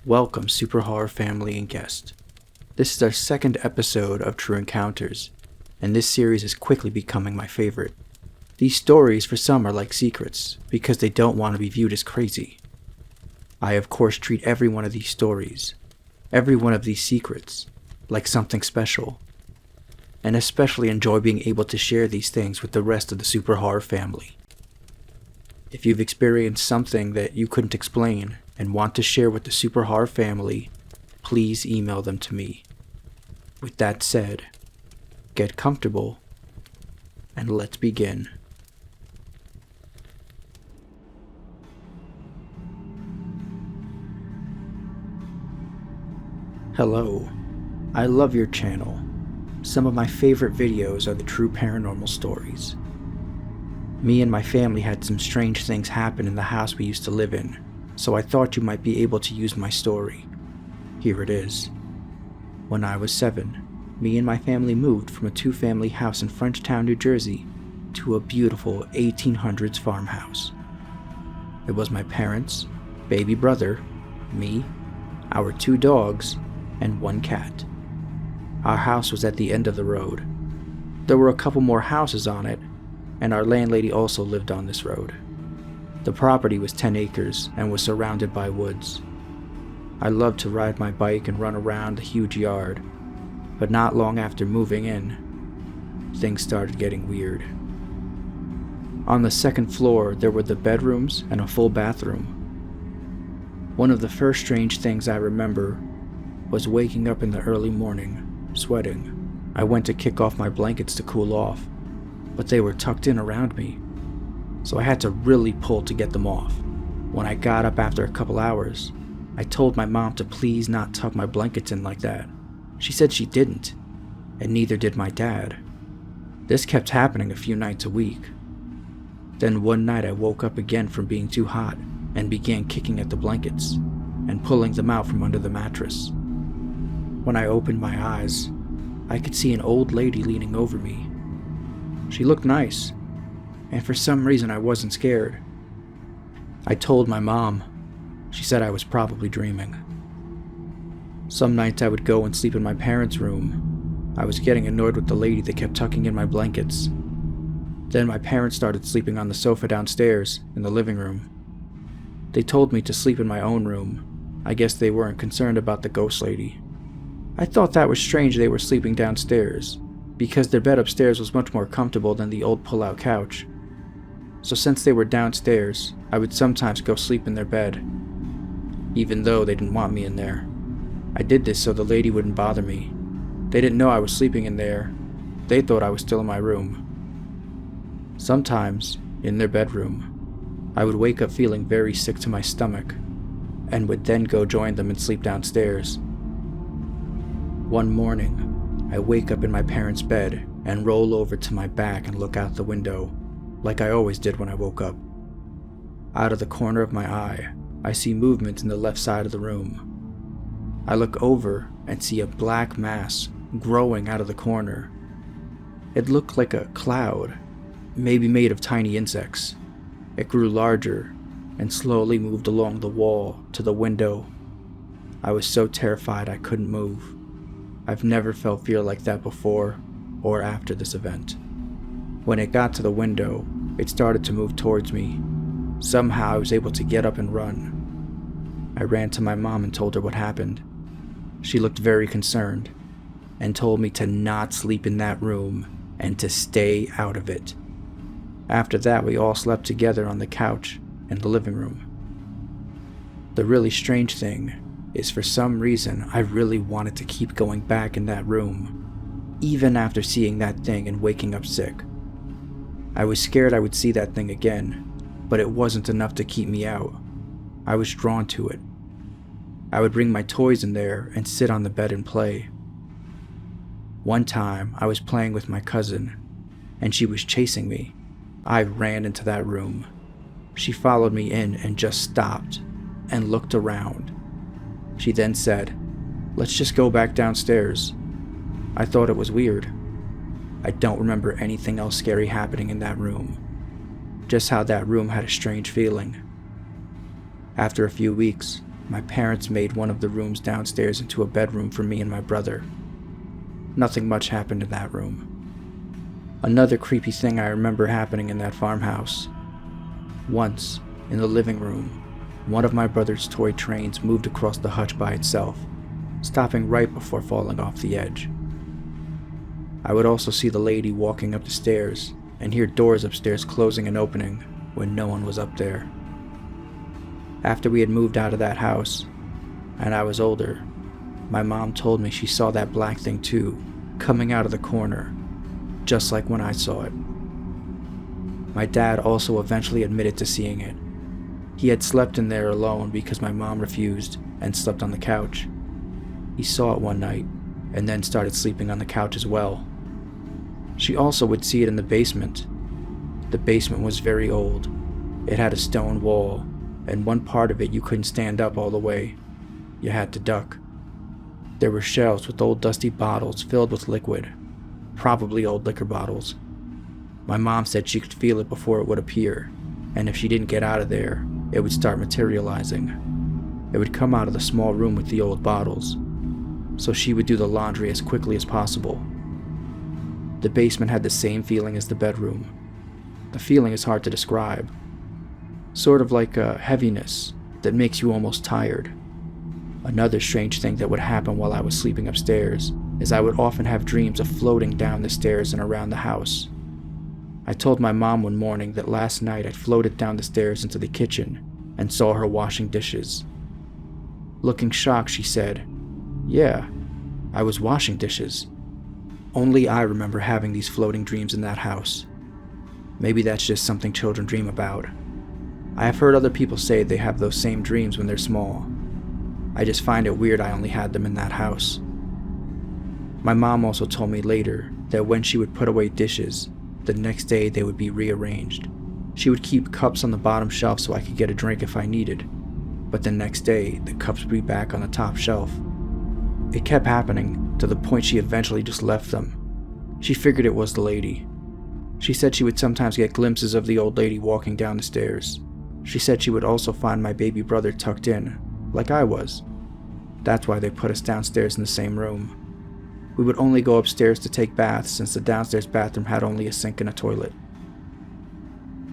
Welcome, Super Horror family and guest. This is our second episode of True Encounters, and this series is quickly becoming my favorite. These stories for some are like secrets, because they don't want to be viewed as crazy. I of course treat every one of these stories, every one of these secrets, like something special, and especially enjoy being able to share these things with the rest of the Super Horror family. If you've experienced something that you couldn't explain and want to share with the Super Horror family, please email them to me. With that said, get comfortable, and let's begin. Hello, I love your channel. Some of my favorite videos are the true paranormal stories. Me and my family had some strange things happen in the house we used to live in, so I thought you might be able to use my story. Here it is. When I was 7, me and my family moved from a 2-family house in Frenchtown, New Jersey, to a beautiful 1800s farmhouse. It was my parents, baby brother, me, our 2 dogs, and 1 cat. Our house was at the end of the road. There were a couple more houses on it, and our landlady also lived on this road. The property was 10 acres and was surrounded by woods. I loved to ride my bike and run around the huge yard, but not long after moving in, things started getting weird. On the 2nd floor, there were the bedrooms and a full bathroom. One of the first strange things I remember was waking up in the early morning, sweating. I went to kick off my blankets to cool off, but they were tucked in around me, so I had to really pull to get them off. When I got up after a couple hours, I told my mom to please not tuck my blankets in like that. She said she didn't, and neither did my dad. This kept happening a few nights a week. Then one night I woke up again from being too hot and began kicking at the blankets and pulling them out from under the mattress. When I opened my eyes, I could see an old lady leaning over me. She looked nice, and for some reason I wasn't scared. I told my mom. She said I was probably dreaming. Some nights I would go and sleep in my parents' room. I was getting annoyed with the lady that kept tucking in my blankets. Then my parents started sleeping on the sofa downstairs in the living room. They told me to sleep in my own room. I guess they weren't concerned about the ghost lady. I thought that was strange they were sleeping downstairs, because their bed upstairs was much more comfortable than the old pull-out couch. So since they were downstairs, I would sometimes go sleep in their bed, even though they didn't want me in there. I did this so the lady wouldn't bother me. They didn't know I was sleeping in there. They thought I was still in my room. Sometimes, in their bedroom, I would wake up feeling very sick to my stomach, and would then go join them and sleep downstairs. One morning, I wake up in my parents' bed and roll over to my back and look out the window, like I always did when I woke up. Out of the corner of my eye, I see movement in the left side of the room. I look over and see a black mass growing out of the corner. It looked like a cloud, maybe made of tiny insects. It grew larger and slowly moved along the wall to the window. I was so terrified I couldn't move. I've never felt fear like that before or after this event. When it got to the window, it started to move towards me. Somehow I was able to get up and run. I ran to my mom and told her what happened. She looked very concerned and told me to not sleep in that room and to stay out of it. After that, we all slept together on the couch in the living room. The really strange thing is, for some reason, I really wanted to keep going back in that room, even after seeing that thing and waking up sick. I was scared I would see that thing again, but it wasn't enough to keep me out. I was drawn to it. I would bring my toys in there and sit on the bed and play. One time, I was playing with my cousin, and she was chasing me. I ran into that room. She followed me in and just stopped and looked around. She then said, "Let's just go back downstairs." I thought it was weird. I don't remember anything else scary happening in that room, just how that room had a strange feeling. After a few weeks, my parents made one of the rooms downstairs into a bedroom for me and my brother. Nothing much happened in that room. Another creepy thing I remember happening in that farmhouse. Once, in the living room, one of my brother's toy trains moved across the hutch by itself, stopping right before falling off the edge. I would also see the lady walking up the stairs and hear doors upstairs closing and opening when no one was up there. After we had moved out of that house, and I was older, my mom told me she saw that black thing too, coming out of the corner, just like when I saw it. My dad also eventually admitted to seeing it. He had slept in there alone because my mom refused and slept on the couch. He saw it one night and then started sleeping on the couch as well. She also would see it in the basement. The basement was very old. It had a stone wall, and one part of it you couldn't stand up all the way. You had to duck. There were shelves with old dusty bottles filled with liquid, probably old liquor bottles. My mom said she could feel it before it would appear, and if she didn't get out of there, it would start materializing. It would come out of the small room with the old bottles, so she would do the laundry as quickly as possible. The basement had the same feeling as the bedroom. The feeling is hard to describe. Sort of like a heaviness that makes you almost tired. Another strange thing that would happen while I was sleeping upstairs is I would often have dreams of floating down the stairs and around the house. I told my mom one morning that last night I floated down the stairs into the kitchen and saw her washing dishes. Looking shocked, she said, "Yeah, I was washing dishes." Only I remember having these floating dreams in that house. Maybe that's just something children dream about. I have heard other people say they have those same dreams when they're small. I just find it weird I only had them in that house. My mom also told me later that when she would put away dishes, the next day they would be rearranged. She would keep cups on the bottom shelf so I could get a drink if I needed, but the next day the cups would be back on the top shelf. It kept happening to the point she eventually just left them. She figured it was the lady. She said she would sometimes get glimpses of the old lady walking down the stairs. She said she would also find my baby brother tucked in, like I was. That's why they put us downstairs in the same room. We would only go upstairs to take baths since the downstairs bathroom had only a sink and a toilet.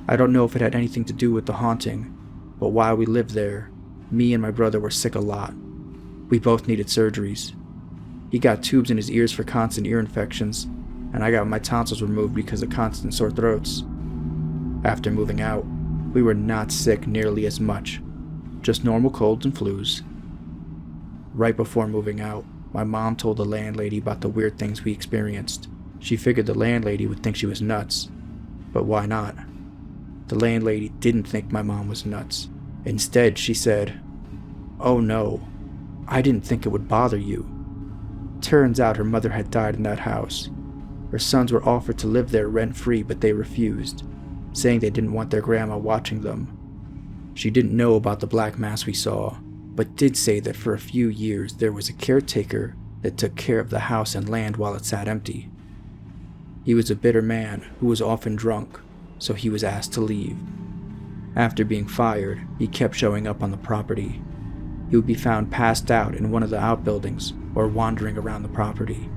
I don't know if it had anything to do with the haunting, but while we lived there, me and my brother were sick a lot. We both needed surgeries. He got tubes in his ears for constant ear infections, and I got my tonsils removed because of constant sore throats. After moving out, we were not sick nearly as much, just normal colds and flus. Right before moving out, my mom told the landlady about the weird things we experienced. She figured the landlady would think she was nuts, but why not? The landlady didn't think my mom was nuts. Instead, she said, "Oh no, I didn't think it would bother you." Turns out her mother had died in that house. Her sons were offered to live there rent-free, but they refused, saying they didn't want their grandma watching them. She didn't know about the black mass we saw, but did say that for a few years there was a caretaker that took care of the house and land while it sat empty. He was a bitter man who was often drunk, so he was asked to leave. After being fired, he kept showing up on the property. He would be found passed out in one of the outbuildings or wandering around the property.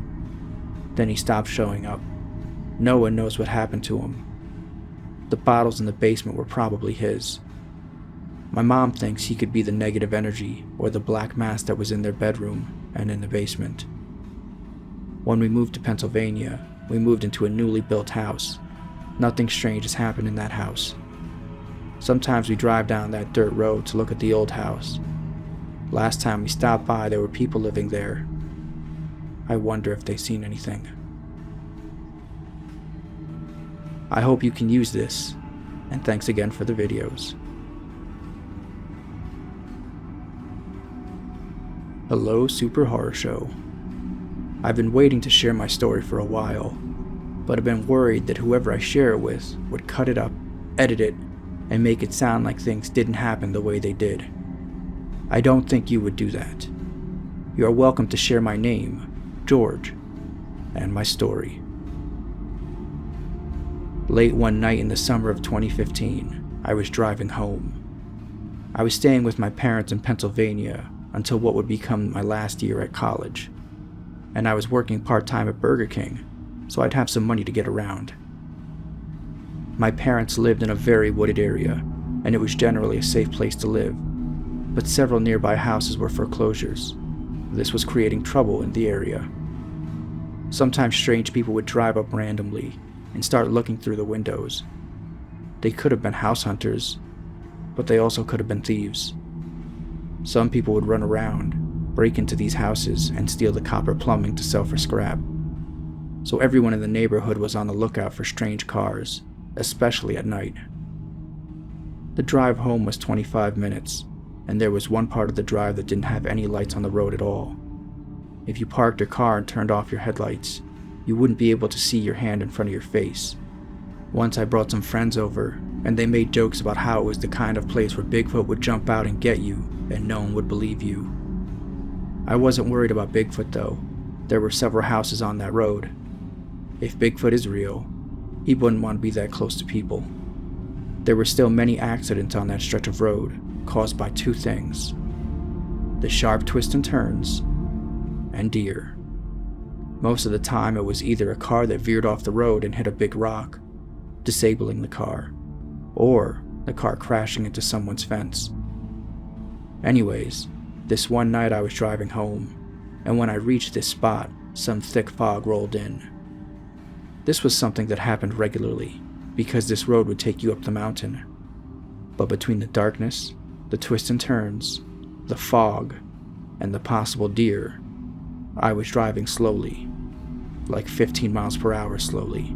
Then he stopped showing up. No one knows what happened to him. The bottles in the basement were probably his. My mom thinks he could be the negative energy or the black mass that was in their bedroom and in the basement. When we moved to Pennsylvania, we moved into a newly built house. Nothing strange has happened in that house. Sometimes we drive down that dirt road to look at the old house. Last time we stopped by, there were people living there. I wonder if they've seen anything. I hope you can use this, and thanks again for the videos. Hello, Super Horror Show. I've been waiting to share my story for a while, but I've been worried that whoever I share it with would cut it up, edit it, and make it sound like things didn't happen the way they did. I don't think you would do that. You are welcome to share my name, George, and my story. Late one night in the summer of 2015, I was driving home. I was staying with my parents in Pennsylvania until what would become my last year at college, and I was working part-time at Burger King, so I'd have some money to get around. My parents lived in a very wooded area, and it was generally a safe place to live, but several nearby houses were foreclosures. This was creating trouble in the area. Sometimes strange people would drive up randomly and start looking through the windows. They could have been house hunters, but they also could have been thieves. Some people would run around, break into these houses, and steal the copper plumbing to sell for scrap. So everyone in the neighborhood was on the lookout for strange cars, especially at night. The drive home was 25 minutes, and there was one part of the drive that didn't have any lights on the road at all. If you parked your car and turned off your headlights, you wouldn't be able to see your hand in front of your face. Once I brought some friends over, and they made jokes about how it was the kind of place where Bigfoot would jump out and get you, and no one would believe you. I wasn't worried about Bigfoot though. There were several houses on that road. If Bigfoot is real, he wouldn't want to be that close to people. There were still many accidents on that stretch of road, caused by two things: the sharp twists and turns, and deer. Most of the time it was either a car that veered off the road and hit a big rock, disabling the car, or the car crashing into someone's fence. Anyways, this one night I was driving home, and when I reached this spot, some thick fog rolled in. This was something that happened regularly, because this road would take you up the mountain. But between the darkness, the twists and turns, the fog, and the possible deer, I was driving slowly, like 15 miles per hour slowly.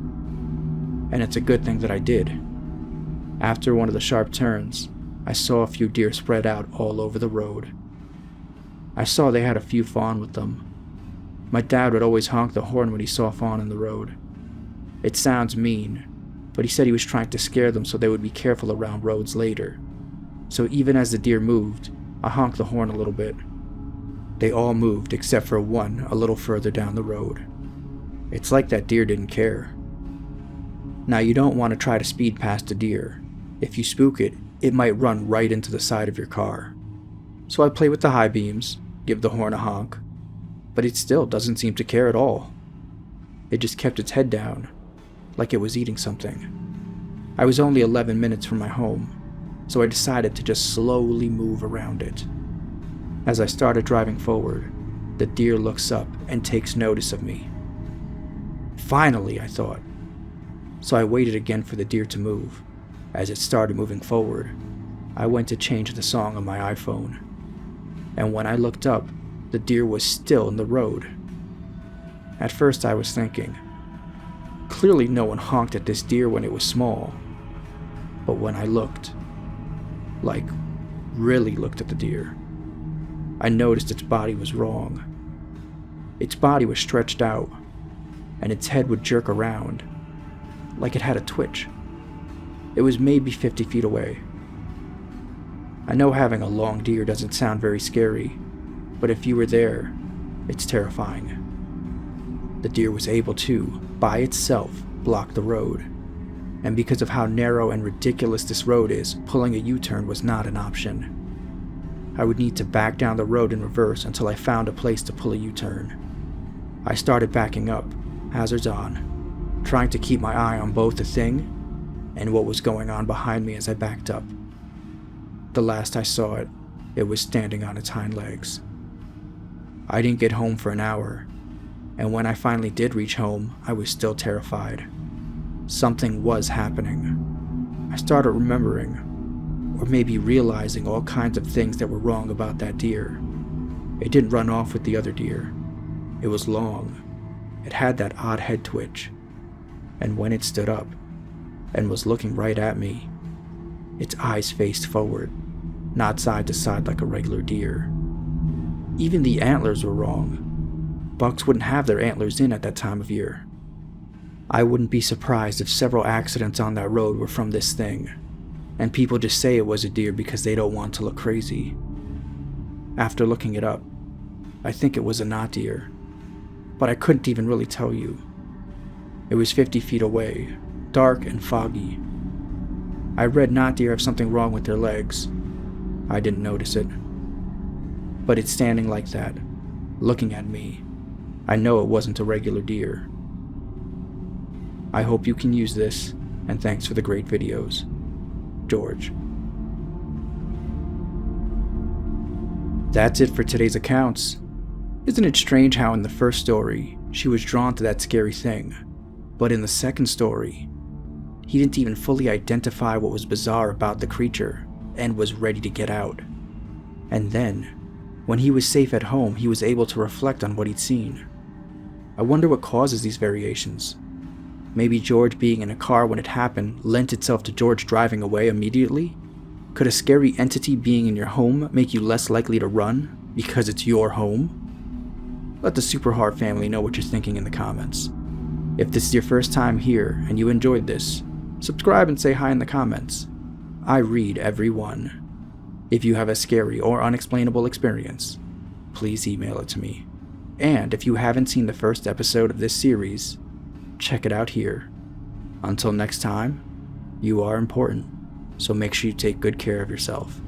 And it's a good thing that I did. After one of the sharp turns, I saw a few deer spread out all over the road. I saw they had a few fawn with them. My dad would always honk the horn when he saw fawn in the road. It sounds mean, but he said he was trying to scare them so they would be careful around roads later. So even as the deer moved, I honked the horn a little bit. They all moved except for one a little further down the road. It's like that deer didn't care. Now you don't want to try to speed past a deer. If you spook it, it might run right into the side of your car. So I play with the high beams, give the horn a honk, but it still doesn't seem to care at all. It just kept its head down, like it was eating something. I was only 11 minutes from my home, so I decided to just slowly move around it. As I started driving forward, the deer looks up and takes notice of me. Finally, I thought. So I waited again for the deer to move. As it started moving forward, I went to change the song on my iPhone. And when I looked up, the deer was still in the road. At first I was thinking, clearly no one honked at this deer when it was small. But when I looked, really looked at the deer, I noticed its body was wrong. Its body was stretched out, and its head would jerk around, like it had a twitch. It was maybe 50 feet away. I know having a long deer doesn't sound very scary, but if you were there, it's terrifying. The deer was able to, by itself, block the road, and because of how narrow and ridiculous this road is, pulling a U-turn was not an option. I would need to back down the road in reverse until I found a place to pull a U-turn. I started backing up, hazards on, trying to keep my eye on both the thing and what was going on behind me as I backed up. The last I saw it, it was standing on its hind legs. I didn't get home for an hour, and when I finally did reach home, I was still terrified. Something was happening. I started remembering, or maybe realizing all kinds of things that were wrong about that deer. It didn't run off with the other deer. It was long. It had that odd head twitch. And when it stood up and was looking right at me, its eyes faced forward, not side to side like a regular deer. Even the antlers were wrong. Bucks wouldn't have their antlers in at that time of year. I wouldn't be surprised if several accidents on that road were from this thing, and people just say it was a deer because they don't want to look crazy. After looking it up, I think it was a knot deer, but I couldn't even really tell you. It was 50 feet away, dark and foggy. I read knot deer have something wrong with their legs. I didn't notice it. But it's standing like that, looking at me. I know it wasn't a regular deer. I hope you can use this, and thanks for the great videos. George. That's it for today's accounts. Isn't it strange how in the first story, she was drawn to that scary thing, but in the second story, he didn't even fully identify what was bizarre about the creature and was ready to get out. And then, when he was safe at home, he was able to reflect on what he'd seen. I wonder what causes these variations. Maybe George being in a car when it happened lent itself to George driving away immediately? Could a scary entity being in your home make you less likely to run because it's your home? Let the Super Hard family know what you're thinking in the comments. If this is your first time here and you enjoyed this, subscribe and say hi in the comments. I read every one. If you have a scary or unexplainable experience, please email it to me. And if you haven't seen the first episode of this series, check it out here. Until next time, you are important, so make sure you take good care of yourself.